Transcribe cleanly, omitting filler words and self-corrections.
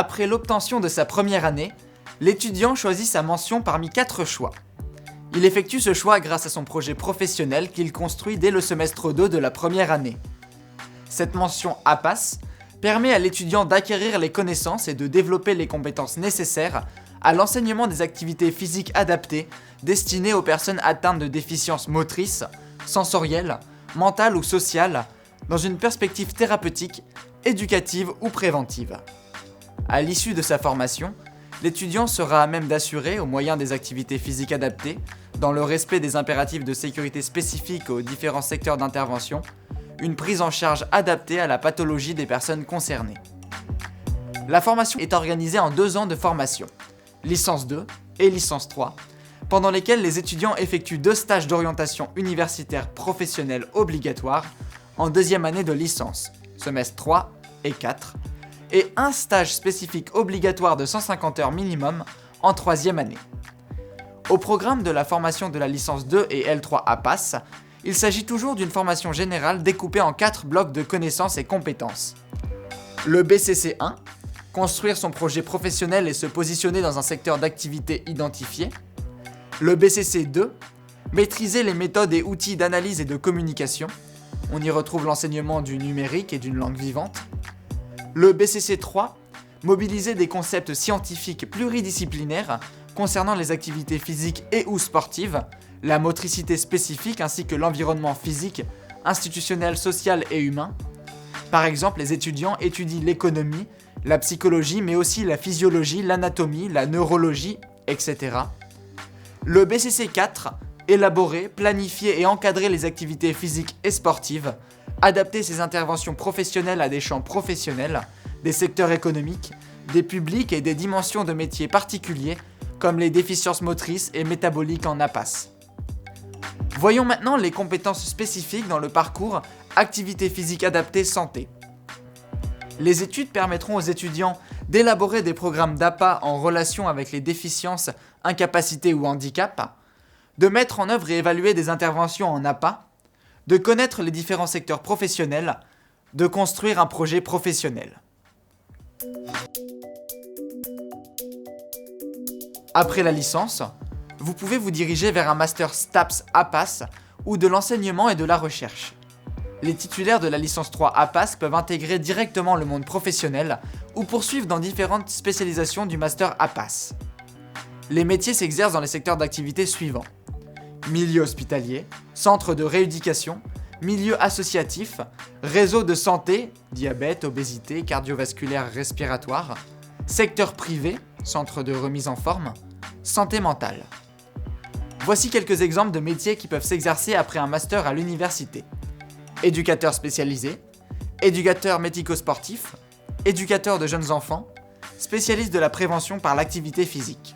Après l'obtention de sa première année, l'étudiant choisit sa mention parmi 4 choix. Il effectue ce choix grâce à son projet professionnel qu'il construit dès le semestre 2 de la première année. Cette mention APAS permet à l'étudiant d'acquérir les connaissances et de développer les compétences nécessaires à l'enseignement des activités physiques adaptées destinées aux personnes atteintes de déficiences motrices, sensorielles, mentales ou sociales, dans une perspective thérapeutique, éducative ou préventive. À l'issue de sa formation, l'étudiant sera à même d'assurer, au moyen des activités physiques adaptées, dans le respect des impératifs de sécurité spécifiques aux différents secteurs d'intervention, une prise en charge adaptée à la pathologie des personnes concernées. La formation est organisée en 2 ans de formation, licence 2 et licence 3, pendant lesquels les étudiants effectuent 2 stages d'orientation universitaire professionnelle obligatoires en 2e année de licence, semestre 3 et 4, et 1 stage spécifique obligatoire de 150 heures minimum en 3e année. Au programme de la formation de la licence 2 et L3 APAS, il s'agit toujours d'une formation générale découpée en 4 blocs de connaissances et compétences. Le BCC 1, construire son projet professionnel et se positionner dans un secteur d'activité identifié. Le BCC 2, maîtriser les méthodes et outils d'analyse et de communication. On y retrouve l'enseignement du numérique et d'une langue vivante. Le BCC 3, mobiliser des concepts scientifiques pluridisciplinaires concernant les activités physiques et ou sportives, la motricité spécifique ainsi que l'environnement physique, institutionnel, social et humain. Par exemple, les étudiants étudient l'économie, la psychologie, mais aussi la physiologie, l'anatomie, la neurologie, etc. Le BCC 4, élaborer, planifier et encadrer les activités physiques et sportives, adapter ses interventions professionnelles à des champs professionnels, des secteurs économiques, des publics et des dimensions de métiers particuliers, comme les déficiences motrices et métaboliques en APAS. Voyons maintenant les compétences spécifiques dans le parcours Activité physique adaptée santé. Les études permettront aux étudiants d'élaborer des programmes d'APA en relation avec les déficiences, incapacités ou handicaps, de mettre en œuvre et évaluer des interventions en APA, de connaître les différents secteurs professionnels, de construire un projet professionnel. Après la licence, vous pouvez vous diriger vers un master STAPS APAS ou de l'enseignement et de la recherche. Les titulaires de la licence 3 APAS peuvent intégrer directement le monde professionnel ou poursuivre dans différentes spécialisations du master APAS. Les métiers s'exercent dans les secteurs d'activité suivants: milieu hospitalier, centre de rééducation, milieu associatif, réseau de santé, diabète, obésité, cardiovasculaire, respiratoire, secteur privé, centre de remise en forme, santé mentale. Voici quelques exemples de métiers qui peuvent s'exercer après un master à l'université. Éducateur spécialisé, éducateur médico-sportif, éducateur de jeunes enfants, spécialiste de la prévention par l'activité physique.